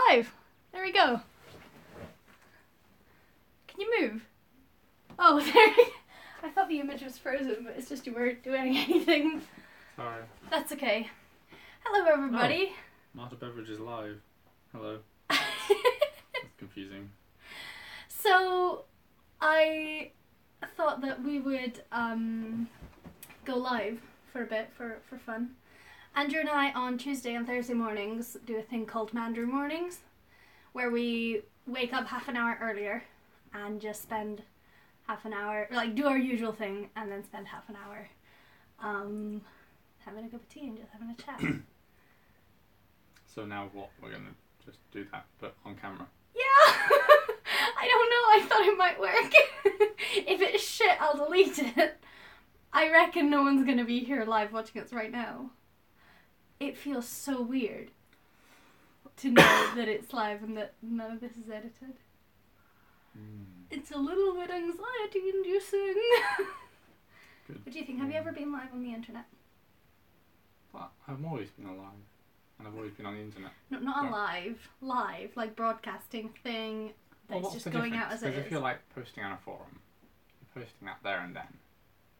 live. There we go. Can you move? Oh, there. I thought the image was frozen, but it's just you weren't doing anything. Sorry. That's okay. Hello, everybody. Oh, Marta Beveridge is live. Hello. That's Confusing. So, I thought that we would go live for a bit for fun. Andrew and I on Tuesday and Thursday mornings do a thing called Mandrew Mornings, where we wake up half an hour earlier and just spend half an hour, like do our usual thing, and then spend half an hour having a cup of tea and just having a chat. So now what? We're going to just do that, but on camera. Yeah! I don't know, I thought it might work. If it's shit, I'll delete it. I reckon no one's going to be here live watching us right now. It feels so weird to know that it's live and that none of this is edited. It's a little bit anxiety inducing. Good. What do you think? Have you ever been live on the internet? Well, I've always been alive, and I've always been on the internet. No, not alive. Live, like broadcasting thing that's what's just the going difference? out as it Because is. if you're like posting on a forum, you're posting that there and then.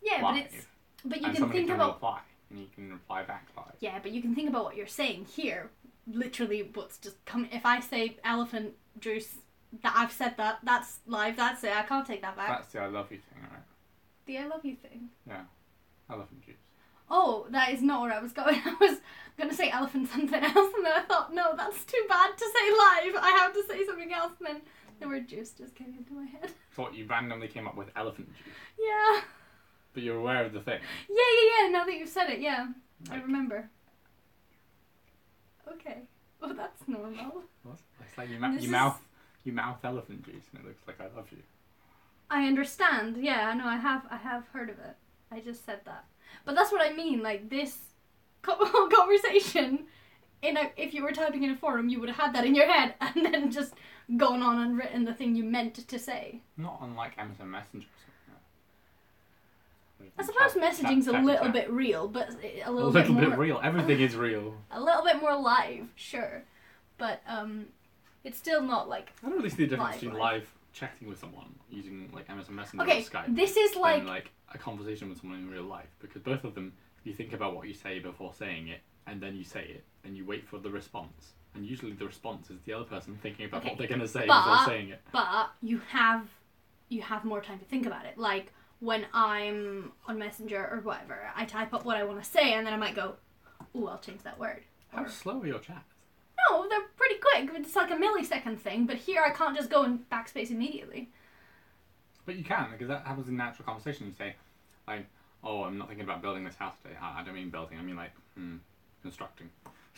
Yeah, live, but you and can think about reply, and you can reply back live. Yeah, but you can think about what you're saying here. Literally, what's just coming. If I say elephant juice, that I've said that. That's live. That's it. I can't take that back. That's the I love you thing, right? The I love you thing. Yeah, elephant juice. Oh, that is not where I was going. I was going to say elephant something else, and then I thought, no, that's too bad to say live. I have to say something else, and then the word juice just came into my head. Thought you randomly came up with elephant juice. Yeah. But you're aware of the thing. Yeah. Now that you've said it, yeah. Like, I remember. Okay. Well, that's normal. What? It's like you mouth elephant juice, and it looks like I love you. I understand. Yeah, no, I have heard of it. I just said that. But that's what I mean. Like this whole conversation, if you were typing in a forum, you would have had that in your head and then just gone on and written the thing you meant to say. Not on like Amazon Messenger or something. I suppose messaging's a little bit real, but a little bit more real. Everything is real. A little bit more live, sure, but it's still not like. I don't really see the difference between live chatting with someone using like Amazon Messenger or Skype. This is like a conversation with someone in real life, because both of them, you think about what you say before saying it, and then you say it, and you wait for the response. And usually the response is the other person thinking about what they're going to say before saying it. But you have more time to think about it. Like when I'm on Messenger or whatever, I type up what I want to say, and then I might go, "Ooh, I'll change that word." How slow are your chats? No, they're pretty quick. It's like a millisecond thing, but here I can't just go and backspace immediately. But you can, because that happens in natural conversation. You say, like, "Oh, I'm not thinking about building this house today." I don't mean building. I mean like constructing.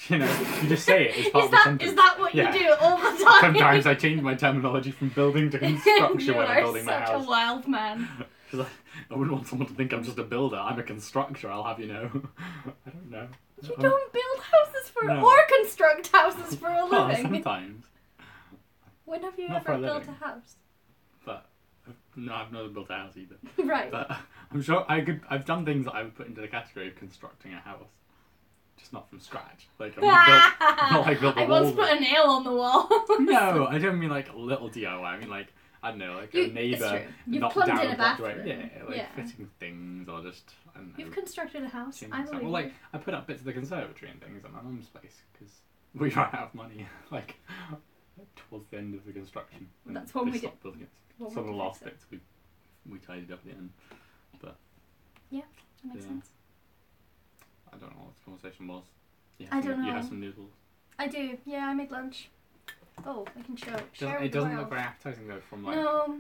You know, you just say it as part of the sentence. Is that what you do all the time? Sometimes I change my terminology from building to construction when I'm building my house. You are such a wild man. I wouldn't want someone to think I'm just a builder. I'm a constructor, I'll have you know. I don't know. You don't build houses or construct houses for a living. Sometimes. When have you ever built a house? But no, I've never built a house either. Right. But I'm sure I've done things that I would put into the category of constructing a house. Just not from scratch. Like I built a wall. I once put a nail on the wall. No, I don't mean like a little DIY. I mean like, I don't know, like a neighbour knocked down a bathroom. Fitting things or just, I don't know. You've constructed a house. I believe well, like I put up bits of the conservatory and things at my mum's place because we ran out of money. Like towards the end of the construction. That's when we stopped building it. Some of the last bits we tidied up at the end. But yeah, that makes sense. I don't know what the conversation was. I don't know. You have some noodles. I do. Yeah, I made lunch. Oh, I can share it doesn't look very appetizing though from like... No,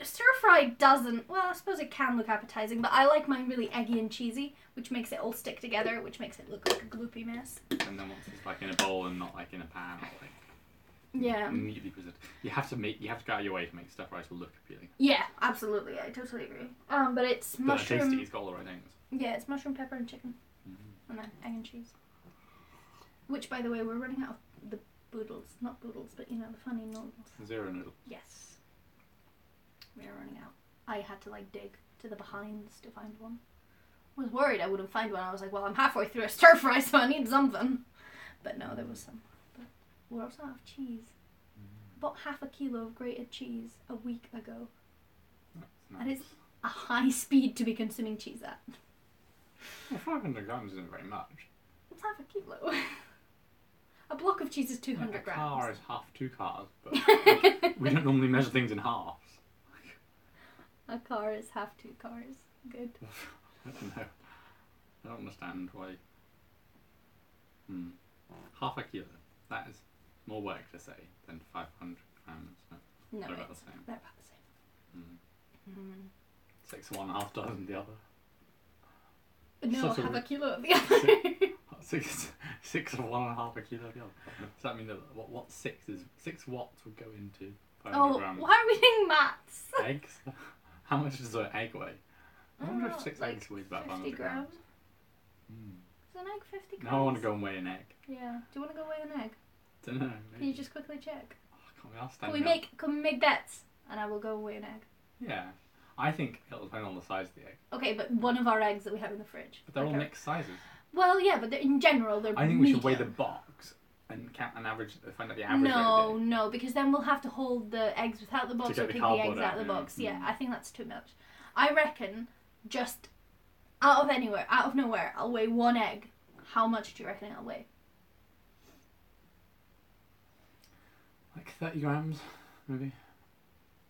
stir fry doesn't. Well, I suppose it can look appetizing, but I like mine really eggy and cheesy, which makes it all stick together, which makes it look like a gloopy mess. And then once it's like in a bowl and not like in a pan or like... Yeah. Neatly presented. You have to go out of your way to make stir fries look appealing. Yeah, absolutely. I totally agree. But it's mushroom... But tasty, it's got all the right things. Yeah, it's mushroom, pepper and chicken. And then egg and cheese. Which, by the way, we're running out of the boodles. Not boodles, but you know, the funny noodles. Zero noodle. Yes. We are running out. I had to like dig to the behinds to find one. I was worried I wouldn't find one. I was like, well, I'm halfway through a stir fry, so I need something. But no, there was some. But We also have cheese. I bought half a kilo of grated cheese a week ago. That's nice. And it's a high speed to be consuming cheese at. Well, 500 grams isn't very much. It's half a kilo. A block of cheese is 200 grams. A car is half 2 cars, but like, we don't normally measure things in halves. A car is half 2 cars. Good. I don't know. I don't understand why. Half a kilo. That is more work to say than 500 grams. No, they're about the same. They're about the same. 6 of one, half dozen the other. No, half a kilo of the other. Six of one and half a kilo of the other. Does that mean that what 6 is? 6 watts would go into 500 grams? Why are we doing maths? Eggs? How much does an egg weigh? I wonder if 6 like eggs weigh about 50 500 grams. Is an egg 50 grams? Now I want to go and weigh an egg. Yeah. Do you want to go weigh an egg? Don't know. Can you just quickly check? Can't we all stand Can we make bets? And I will go weigh an egg. Yeah. I think it'll depend on the size of the egg. Okay, but one of our eggs that we have in the fridge. But they're all mixed sizes. Well, yeah, but in general they're I think we should weigh the box and count an average, find out the average weight. No, because then we'll have to hold the eggs without the box or take the eggs out of the box. Yeah. Yeah, I think that's too much. I reckon just out of nowhere, I'll weigh one egg. How much do you reckon it'll weigh? Like 30 grams, maybe.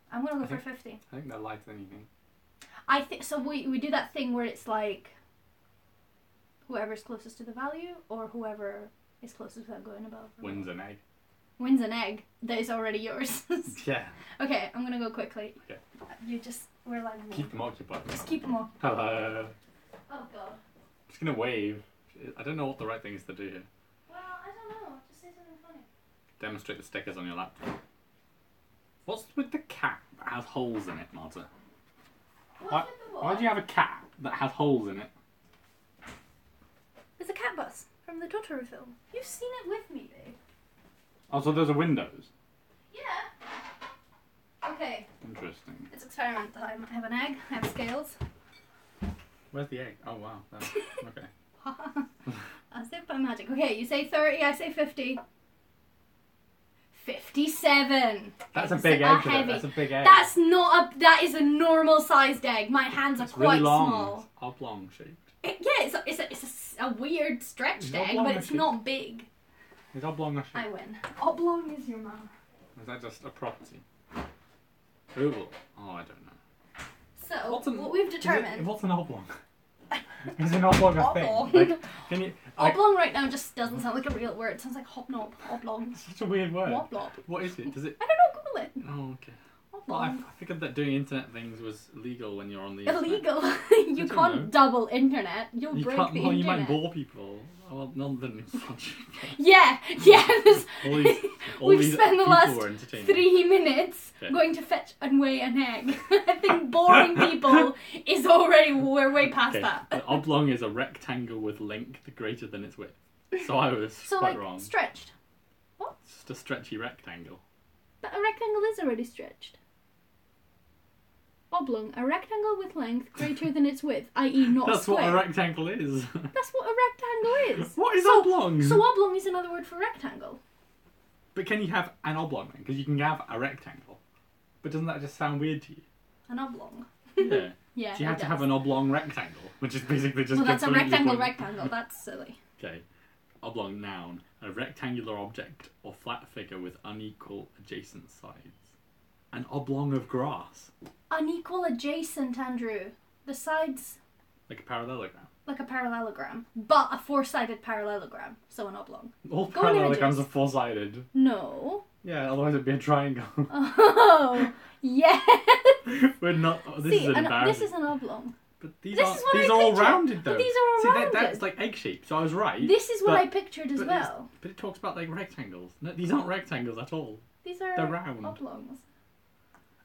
I'm gonna go for 50. I think they're lighter than you think. I think so. We do that thing where it's like whoever's closest to the value or whoever is closest without going above. Wins an egg. Wins an egg that is already yours. Yeah. Okay, I'm gonna go quickly. Okay. We're like keep them occupied. Just keep them occupied. Hello. Oh god. I'm just gonna wave. I don't know what the right thing is to do here. Well, I don't know. Just say something funny. Demonstrate the stickers on your laptop. What's with the cat that has holes in it, Marta? Why do you have a cat that has holes in it? There's a cat bus from the Totoro film. You've seen it with me, babe. Oh, so those are windows? Yeah. Okay. Interesting. It's experiment time. I have an egg. I have scales. Where's the egg? Oh, wow. There. Okay. As if by magic. Okay, you say 30, I say 50. 57. That's a big egg. That's a big egg. That's not a. That is a normal sized egg. My hands are quite really long. small. It's oblong shaped. It's a weird stretched egg, but it's not big. Is oblong a shape? I win. Oblong is your mum. Is that just a property? Oval. Oh, I don't know. So what we've determined. What's an oblong? Is an oblong a thing? Like, can you? Oblong right now just doesn't sound like a real word. It sounds like hobnob. Oblong. It's such a weird word. Woblob. What is it? Does it? I don't know. Google it. Oh, okay. Oblong. Well, I figured that doing internet things was illegal when you're on the illegal. internet. You can't double internet. You'll break the internet. You might bore people. Well, none of them. Yeah. We've spent the last 3 minutes going to fetch and weigh an egg. I think boring people is already, we're way past that. An oblong is a rectangle with length greater than its width. So I was quite wrong. Stretched. What? It's just a stretchy rectangle. But a rectangle is already stretched. Oblong, a rectangle with length greater than its width, i.e. not That's square. What a rectangle is. That's what a rectangle is. What is oblong? So oblong is another word for rectangle. But can you have an oblong then? Because you can have a rectangle. But doesn't that just sound weird to you? An oblong. Yeah. Yeah. So you have to have an oblong rectangle, which is basically just. Well, that's a rectangle. That's silly. Okay. Oblong noun, a rectangular object or flat figure with unequal adjacent sides. An oblong of grass. Unequal adjacent, Andrew. The sides. Like a parallelogram. Like a parallelogram, but a 4-sided parallelogram, so an oblong. All parallelograms are 4-sided. No. Yeah, otherwise it'd be a triangle. Oh, yeah. We're not. Oh, this is embarrassing. This is an oblong. But these are all rounded though. But these are all rounded. That's like egg shaped, so I was right. This is what I pictured as well. But it talks about like rectangles. No, these aren't rectangles at all. They're round. Oblongs.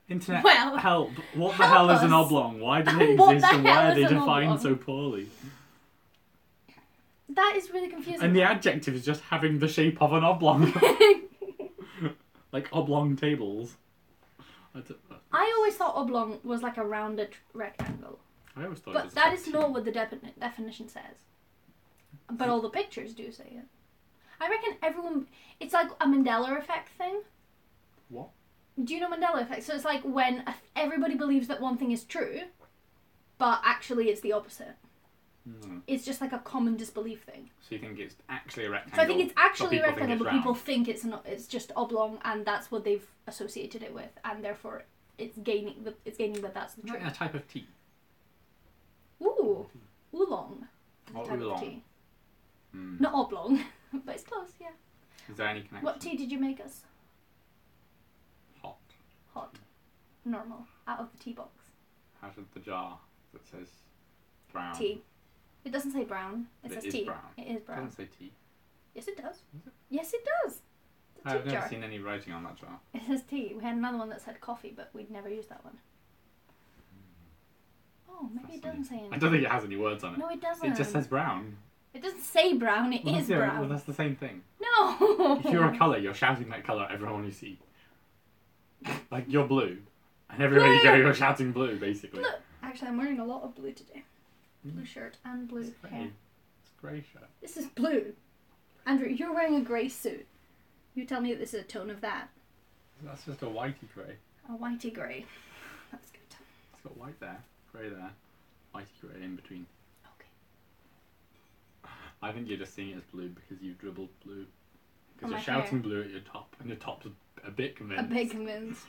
Internet, help. What the hell is an oblong? Why do they exist and why are they defined so poorly? That is really confusing. And the adjective is just having the shape of an oblong. Like oblong tables. I always thought oblong was like a rounded rectangle. I always thought but it was that is not what the definition says. But all the pictures do say it. I I reckon everyone... It's like a Mandela effect thing. What? Do you know Mandela effect? So it's like when everybody believes that one thing is true, but actually it's the opposite. It's just like a common disbelief thing. So you think it's actually a rectangle? So I think it's actually a but rectangle, but people round. think it's just oblong, and that's what they've associated it with, and therefore it's gaining that that's the truth. Like a type of tea. Ooh, oolong. What Type oolong? of tea. Not oblong, but it's close. Yeah. Is there any connection? What tea did you make us? Hot. Hot. Normal. Out of the tea box. Out of the jar that says brown. Tea. It doesn't say brown. It says tea. Brown. It is brown. It doesn't say tea. Yes, it does. Is it? Yes, it does. It's a I've tea never jar. seen any writing on that jar. It says tea. We had another one that said coffee, but we'd never used that one. Oh, maybe it doesn't say anything. I don't think it has any words on it. No, it doesn't. It just says brown. It doesn't say brown. It is brown. Well, that's the same thing. No. If you're a colour, you're shouting that colour at everyone you see. Like, you're blue. And everywhere you go, you're shouting blue, basically. Blue. Actually, I'm wearing a lot of blue today. Blue shirt and blue hair. It's a grey shirt. This is blue. Andrew, you're wearing a grey suit. You tell me that this is a tone of that. That's just a whitey grey. A whitey grey. That's good. It's got white there, grey there, whitey grey in between. Okay. I think you're just seeing it as blue because you've dribbled blue. Because On you're my shouting hair. blue at your top, and your top's a bit A convinced. bit convinced.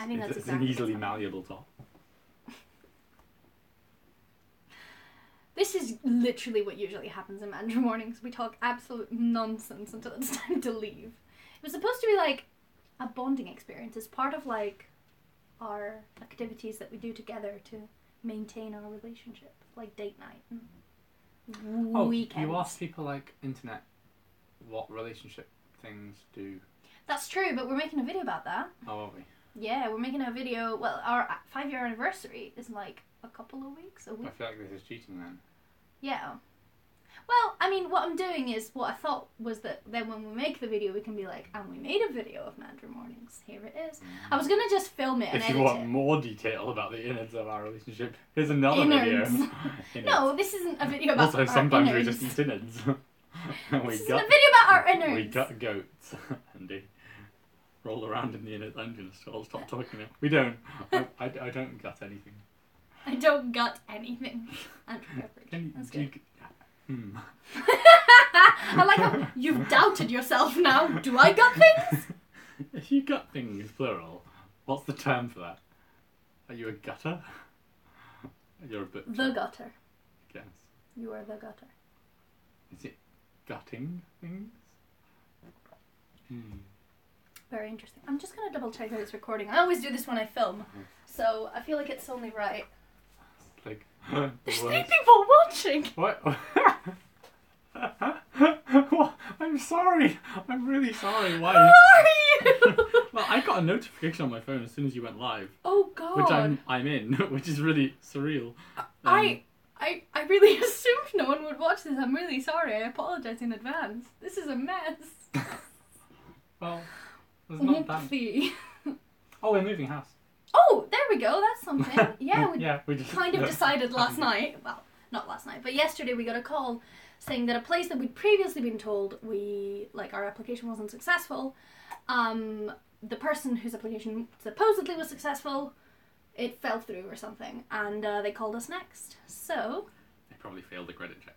I think that's It's exactly an easily what's malleable top. This is literally what usually happens in Mandrew Mornings. We talk absolute nonsense until it's time to leave. It was supposed to be like a bonding experience. It's part of like our activities that we do together to maintain our relationship, like date night and weekends. You ask people like internet what relationship things do. That's true, but we're making a video about that. Oh, are we? Yeah, we're making a video. Well, our 5-year anniversary is in like a couple of weeks, a week. I feel like this is cheating then. Yeah. Well, I mean, what I'm doing is, what I thought was that then when we make the video, we can be like, and we made a video of Mandrew Mornings. Here it is. I was going to just film it and If you edit want it. more detail about the innards of our relationship, here's another Innards. video. No, this isn't a video about Also, our sometimes we innards. just eat innards. And This isn't a video about our innards. We gut goats and they roll around in the innards. I'm going to stop talking now. We don't. I don't gut anything. I don't gut anything. Andrew Beveridge. That's good. I like how you've doubted yourself now. Do I gut things? If you gut things, plural, what's the term for that? Are you a gutter? You're a butcher. The gutter. I guess. You are the gutter. Is it gutting things? Very interesting. I'm just going to double check that it's recording. I always do this when I film, so I feel like it's only right. It's like, There's 3 people watching! What? What? I'm sorry. I'm really sorry. Why? Who are you? Well, I got a notification on my phone as soon as you went live, Oh god. which I'm in, which is really surreal. I really assumed no one would watch this. I'm really sorry. I apologise in advance. This is a mess. Well, there's not that. Oopsie. Oh, we're moving house. Oh, there we go. That's something. Yeah, we just kind of decided last night. Well, not last night, but yesterday we got a call saying that a place that we'd previously been told our application wasn't successful. The person whose application supposedly was successful, it fell through or something, and they called us next. So They probably failed the credit check.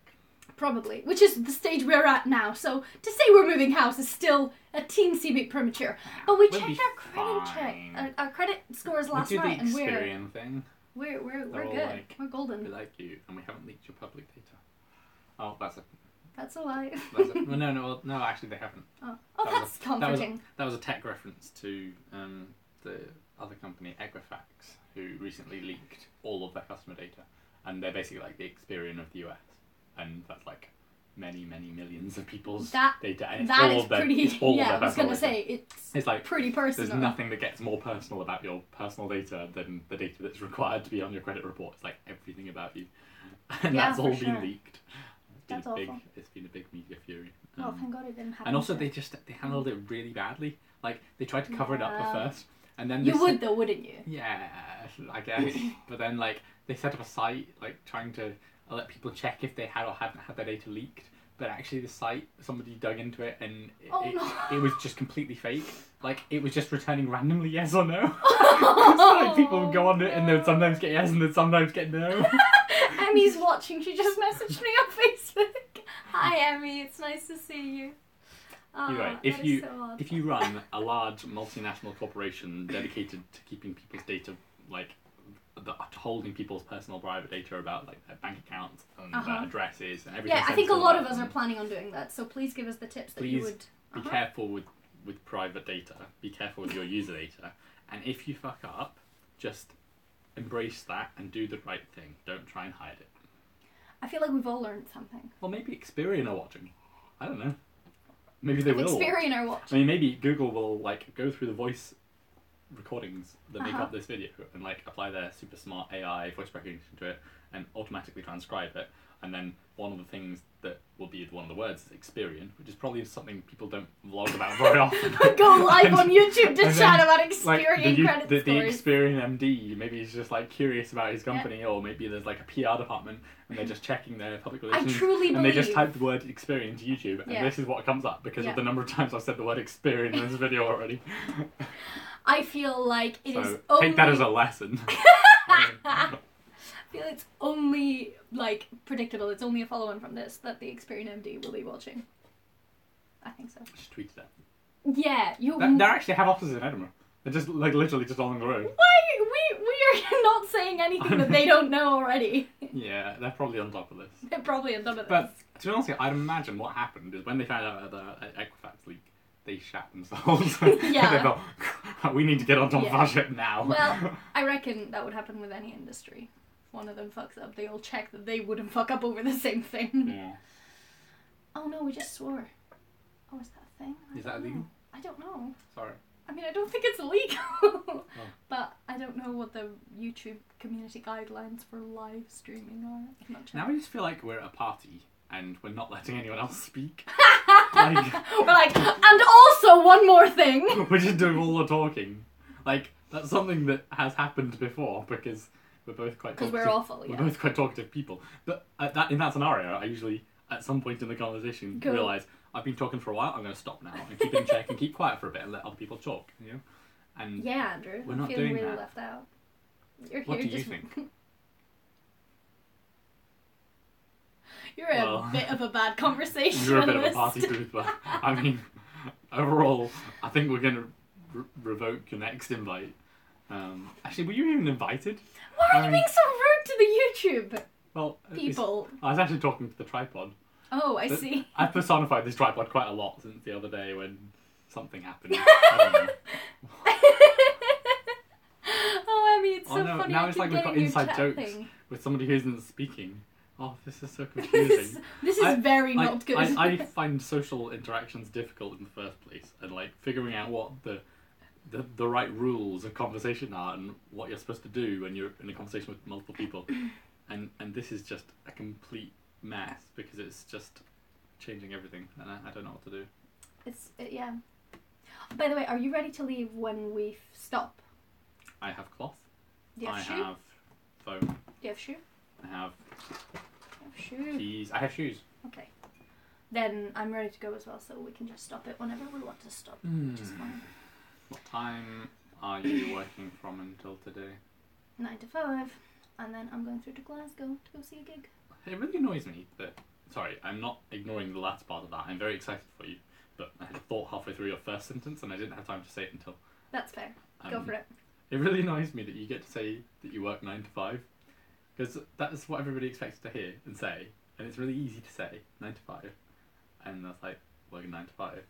probably, which is the stage we're at now. So to say we're moving house is still a teensy bit premature. But we We'll checked be our credit check, our credit scores last night, and we do the Experian thing. we're They're all good. like, We're golden. We like you, and we haven't leaked your public data. Oh, that's a. That's a lie. Well, no, actually they haven't. Oh, That that's comforting. That was a tech reference to the other company, Equifax, who recently leaked all of their customer data, and they're basically like the Experian of the US, and that's like many millions of people's data. And it's That all is of their, pretty. it's all of Yeah, their I was personal gonna data. say It's like pretty personal. there's nothing that gets more personal about your personal data than the data that's required to be on your credit report. It's like everything about you, and Yeah, that's for all sure. been leaked. That's awful. It's been a big media fury. Well, thank God it didn't happen. And also, to- they handled it really badly. Like they tried to cover it up Yeah. at first, and then You would though, wouldn't you? Yeah, I guess. But then like they set up a site like trying to let people check if they had or hadn't had their data leaked. but actually the site, somebody dug into it and no. it was just completely fake. Like, it was just returning randomly yes or no. So, like, people would go on it and they would sometimes get yes and they'd sometimes get no. Emmy's watching. She just messaged me on Facebook. Hi, Emmy. It's nice to see you. Anyway, if you run a large multinational corporation dedicated to keeping people's data, like, to holding people's personal private data about, like, their bank accounts and their addresses and everything. Yeah, I think a lot of us are planning on doing that, so please give us the tips that you would... Be careful with private data. Be careful with your user data. And if you fuck up, just embrace that and do the right thing. Don't try and hide it. I feel like we've all learned something. Well, maybe Experian are watching. I don't know. Maybe they will. Experian are watching. I mean, maybe Google will, like, go through the voice recordings that make up this video and, like, apply their super smart AI voice recognition to it and automatically transcribe it. And then one of the things that will be one of the words is Experian, which is probably something people don't vlog about very often. Go live on YouTube to chat about Experian like, credit the Experian MD, maybe he's just, like, curious about his company, or maybe there's, like, a PR department and they're just checking their public relations. I truly believe... And they just type the word Experian to YouTube and this is what comes up because of the number of times I've said the word Experian in this video already. I feel like it is only... take that as a lesson. I feel it's only, like, predictable. It's only a follow-on from this that the Experian MD will be watching. I think so. Just tweeted that. Yeah, you... They actually have offices in Edinburgh. They're just, like, literally just along the road. Why? We are not saying anything that they don't know already. Yeah, they're probably on top of this. They're probably on top of this. But, to be honest, I'd imagine what happened is when they found out about the Equifax leak, they shat themselves. Yeah. They thought, we need to get on top of our shit now. Well, I reckon that would happen with any industry. If one of them fucks up, they all check that they wouldn't fuck up over the same thing. Yeah. Oh no, we just swore. Oh, is that a thing? Is that illegal? I don't know. Sorry. I mean, I don't think it's illegal. But I don't know what the YouTube community guidelines for live streaming are. I'm not sure. Now I just feel like we're at a party and we're not letting anyone else speak. We're like, and also one more thing. We're just doing all the talking. Like, that's something that has happened before because we're both quite talkative. Because we're awful, yeah. We're both quite talkative people. But in that scenario, I usually, at some point in the conversation, realise I've been talking for a while, I'm going to stop now and keep it in check and keep quiet for a bit and let other people talk, you know? And yeah, Andrew. We're not feeling doing really that. left out. You're What here do you just... think? You're a bit of a bad conversationalist. You're a bit of a party pooper. I mean, overall, I think we're going to revoke your next invite. Actually, were you even invited? Why are you being so rude to the YouTube people? I was actually talking to the tripod. Oh, I see. I've personified this tripod quite a lot since the other day when something happened. I don't know. Oh, I mean, it's so funny. Now it's like we've got inside jokes with somebody who isn't speaking. Oh, this is so confusing. This is very not good. I find social interactions difficult in the first place, and like figuring out what the right rules of conversation are and what you're supposed to do when you're in a conversation with multiple people, and this is just a complete mess because it's just changing everything, and I don't know what to do. Yeah. By the way, are you ready to leave when we stop? I have cloth. Do you have shoe? I have phone. Do you have shoe? I have shoe. keys. I have shoes. Okay. Then I'm ready to go as well, so we can just stop it whenever we want to stop, which is fine. What time are you working from until today? 9 to 5, and then I'm going through to Glasgow to go see a gig. It really annoys me that... Sorry, I'm not ignoring the last part of that. I'm very excited for you, but I had a thought halfway through your first sentence and I didn't have time to say it until... That's fair. Go for it. It really annoys me that you get to say that you work 9 to 5, because that's what everybody expects to hear and say, and it's really easy to say 9 to 5, and that's like working 9 to 5.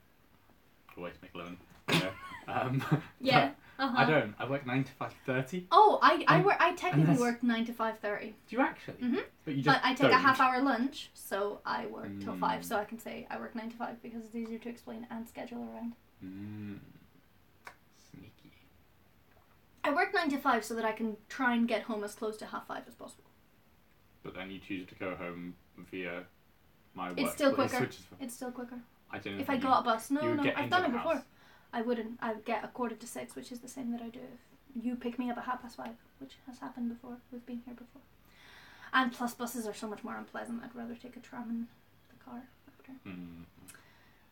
A way to make a living. You know? Yeah. I don't. I work 9 to 5:30. Oh, I technically work 9 to 5:30. Do you actually? Mm-hmm. But you just I take don't. a half-hour lunch, so I work till 5, so I can say I work 9 to 5 because it's easier to explain and schedule around. Sneaky. I work 9 to 5 so that I can try and get home as close to 5:30 as possible. But then you choose to go home via my work. It's still quicker. It's still quicker. I don't know. If I got a bus, no, I've done it before. House. I wouldn't. I'd get 5:45, which is the same that I do if you pick me up at 5:30, which has happened before. We've been here before. And plus, buses are so much more unpleasant. I'd rather take a tram in the car after. culture. Mm.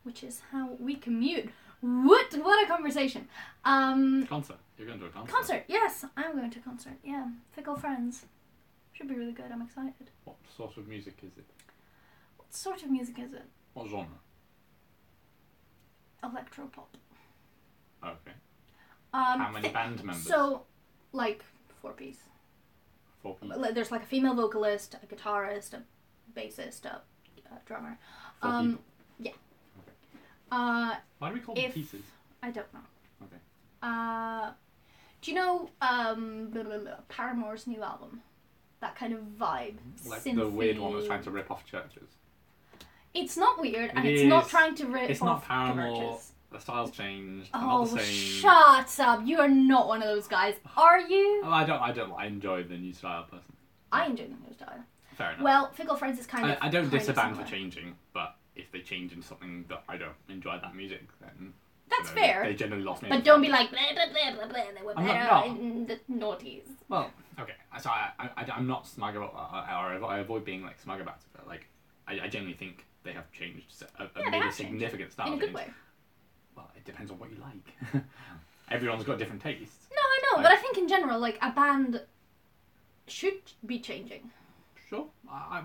Which is how we commute. What a conversation. Concert. You're going to a concert. Concert, yes. I'm going to a concert, yeah. Fickle Friends. Should be really good, I'm excited. What sort of music is it? What sort of music is it? What genre? Electropop. Okay. How many band members? So, like, 4-piece. 4 people. There's like a female vocalist, a guitarist, a bassist, a drummer. 4 people. Yeah. Okay. Why do we call them pieces? I don't know. Okay. Do you know Paramore's new album? That kind of vibe. Like synthy. the weird one that's trying to rip off churches. It's not weird, and It it's not is. trying to rip It's off not Paramore. churches. The style's changed. They're Oh, not the same. shut up! You are not one of those guys, are you? Oh, I don't. I enjoy the new style personally. I enjoy the new style. Fair enough. Well, Fickle Friends is kind of. I don't diss a band for similar. changing, but if they change into something that I don't enjoy that music, then That's fair. They generally lost me. But don't be like blah blah blah blah blah. They were I'm better not. in the noughties. Well, okay. So I'm not smug about, or I avoid being like smug about it. But like, I genuinely think they have changed, made a significant style in a change. good way. Well, it depends on what you like. Everyone's got different tastes. No, I know, but I think in general, like a band should be changing. Sure.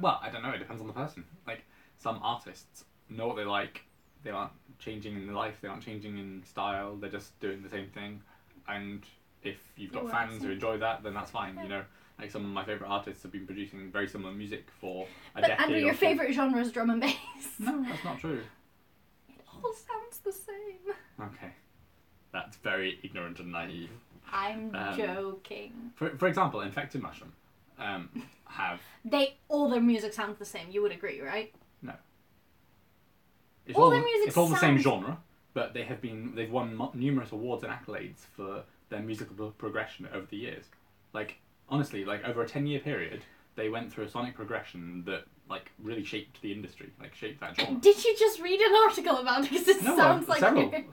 Well, I don't know. It depends on the person. Like, some artists know what they like. They aren't changing in their life. They aren't changing in style. They're just doing the same thing. And if you've got fans who enjoy that, then that's fine. You know, like some of my favourite artists have been producing very similar music for a decade. Andrew, your favourite genre is drum and bass. No, that's not true. It all sounds the same. Okay. That's very ignorant and naive. I'm joking. For example, Infected Mushroom have... All their music sounds the same, you would agree, right? No. Their music it's all the same genre, but they've won numerous awards and accolades for their musical progression over the years. Like, honestly, like over a 10-year period, they went through a sonic progression that like really shaped the industry, like shaped that genre. Did you just read an article about it? Because it sounds like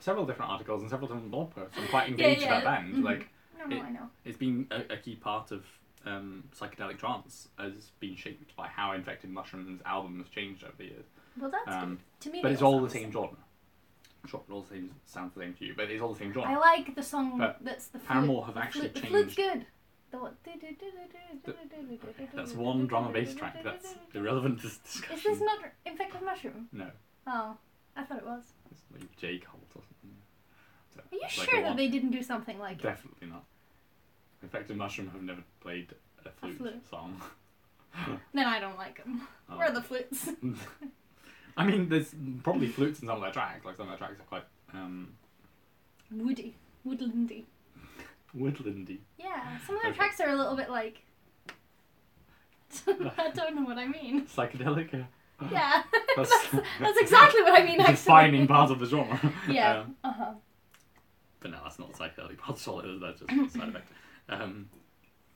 several different articles and several different blog posts. I'm quite engaged with that band. Mm-hmm. Like, I know. It's been a key part of psychedelic trance has been shaped by how Infected Mushroom's album has changed over the years. Well, that's good. To me, but it's all the same genre. Sure, it all sounds the same to you, but it's all the same genre. I like the song but that's the flute. Paramore have actually the changed. flute's good. That's one drum and bass track. That's irrelevant to this discussion. Is this not Infected Mushroom? No. Oh, I thought it was. It's like J Cult or something. So, Are you like sure that they didn't do something like it? Definitely not. Infected Mushroom have never played a flute song. Then I don't like them. Oh. Where are the flutes? I mean, there's probably flutes in some of their tracks. Like some of their tracks are quite woodlandy. Woodlandy. Yeah, some of their tracks are a little bit like. I don't know what I mean. Psychedelic. Yeah, that's exactly what I mean. Actually, defining part of the genre. Yeah. But no, that's not psychedelic part at all. That's just a side effect.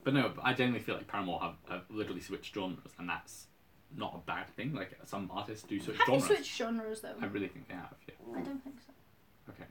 But no, I genuinely feel like Paramore have literally switched genres, and that's not a bad thing. Like some artists do switch genres. Have they switched genres though? I really think they have. Yeah. I don't think so. Okay.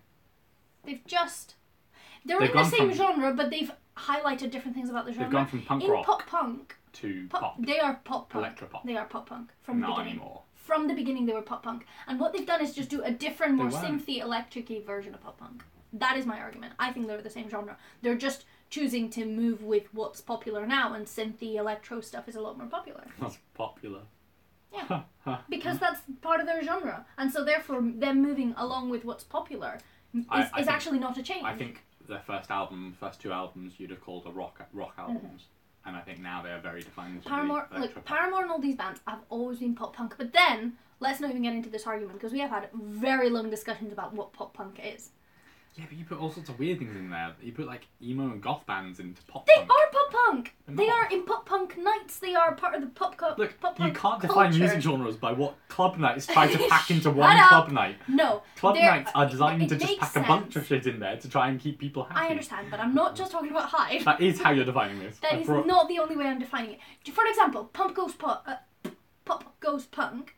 They're in the same genre, but they've highlighted different things about the genre. They've gone from punk rock pop punk to pop. They are pop punk. Electropop. They are pop punk from the Not beginning. anymore. From the beginning, they were pop punk, and what they've done is just do a different, more They weren't. synthy, electric-y version of pop punk. That is my argument. I think they're the same genre. They're just choosing to move with what's popular now, and synthy electro stuff is a lot more popular. That's popular. Yeah, because that's part of their genre, and so therefore them moving along with what's popular is actually not a change. I think their first two albums, you'd have called a rock albums, and I think now they are very defined. Paramore and all these bands have always been pop punk, but then let's not even get into this argument because we have had very long discussions about what pop punk is. Yeah, but you put all sorts of weird things in there. You put like emo and goth bands into pop They punk. are pop punk. They're They not. are in pop punk nights. They are part of the pop punk. Look, pop you punk can't define culture. music genres by what club nights try to pack into one Shut up. club night. No, Club nights are designed it to just makes pack sense. a bunch of shit in there to try and keep people happy. I understand, but I'm not just talking about Hive. That is how you're defining this. That is not the only way I'm defining it. For example, Pop Goes Punk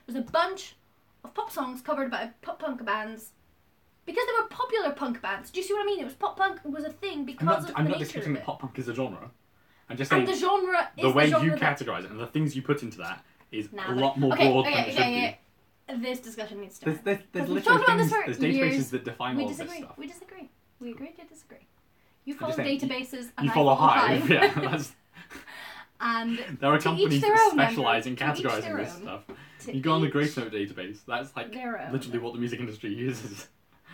was a bunch of pop songs covered by pop punk bands because they were popular punk bands. Do you see what I mean? It was pop punk was a thing because I'm not nature disputing of that it. pop punk is a genre. I'm just saying And the genre is the way genre you that... categorise it and the things you put into that is Nah, a lot more okay, broad okay, than it should okay. this discussion needs to There's end. literally There's databases that define all we of this disagree. stuff. We disagree. We agree to disagree. You I'm follow just saying, databases and You I follow follow Hive. Yeah, that's... And There are to companies each their that own, specialise in Mandrew. To each categorising their this own. stuff. To You go on the each Grace Note database, that's like their own. literally what the music industry uses.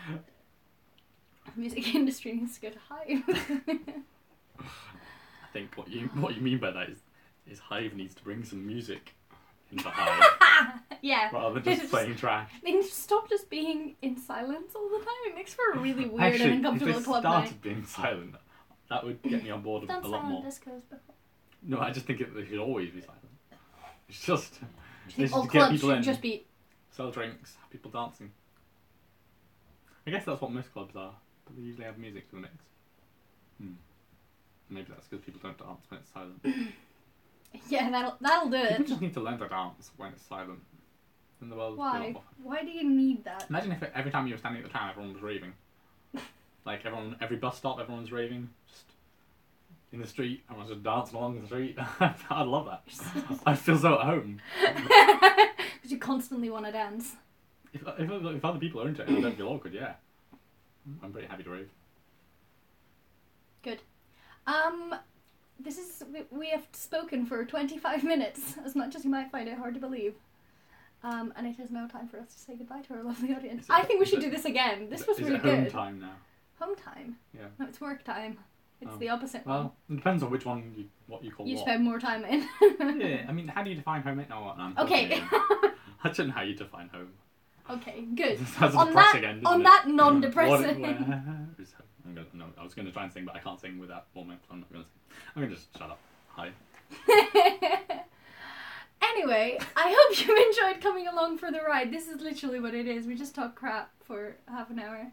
The music industry needs to go to Hive. I think what you mean by that is Hive needs to bring some music into Hive Yeah. rather than just playing trash. They need to stop just being in silence all the time. It makes for a really weird Actually, and uncomfortable if they club started night. being silent, that would get me on board Done a lot silent more. discos before. No, I just think they should always be silent. It's just Do you think all get clubs people should in, just be... sell drinks, have people dancing. I guess that's what most clubs are, but they usually have music to the mix. Maybe that's because people don't dance when it's silent. Yeah, that'll do People it. just need to learn to dance when it's silent. And the world would be a lot Why? more fun. Why do you need that? Imagine if every time you were standing at the tram, everyone was raving. Like every bus stop, everyone's raving. Just in the street, everyone's just dancing along the street. I'd love that. I'd feel so at home. Because you constantly want to dance. If other people are into it, I don't feel awkward. Yeah, I'm pretty happy to rave. Good. We have spoken for 25 minutes, as much as you might find it hard to believe. And it is now time for us to say goodbye to our lovely audience. I think we should do this again. This was really Is it good. home time now? Home time? Yeah. No, it's work time. It's Oh. the opposite one. Well, it depends on which one what you call You what. spend more time in. Yeah, I mean, how do you define home? No, I'm Okay. talking- I don't know how you define home. Okay, good. That's On depressing that, end, on isn't that it? non-depressing. Where is home? No, I was going to try and sing, but I can't sing with that moment. I'm not going to sing. I'm going to just shut up. Hi. Anyway, I hope you enjoyed coming along for the ride. This is literally what it is. We just talk crap for half an hour.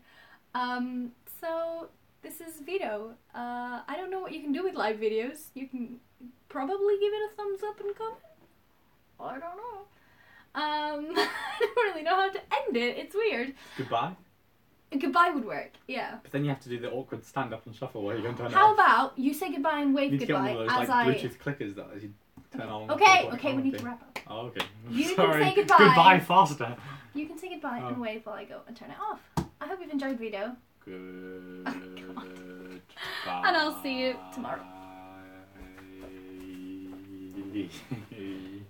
So this is VEDO. I don't know what you can do with live videos. You can probably give it a thumbs up and comment. I don't know. I don't really know how to end it. It's weird. Goodbye. Goodbye would work, yeah. But then you have to do the awkward stand up and shuffle where you don't turn it How off. about you say goodbye and wave You need to get one goodbye of those as like I... Bluetooth clickers that as you turn on. Okay, we need to wrap up. Oh, okay. You can Sorry. say goodbye. Goodbye faster. You can say goodbye and Oh. wave while I go and turn it off. I hope you've enjoyed VEDO. Good. And I'll see you tomorrow. Bye.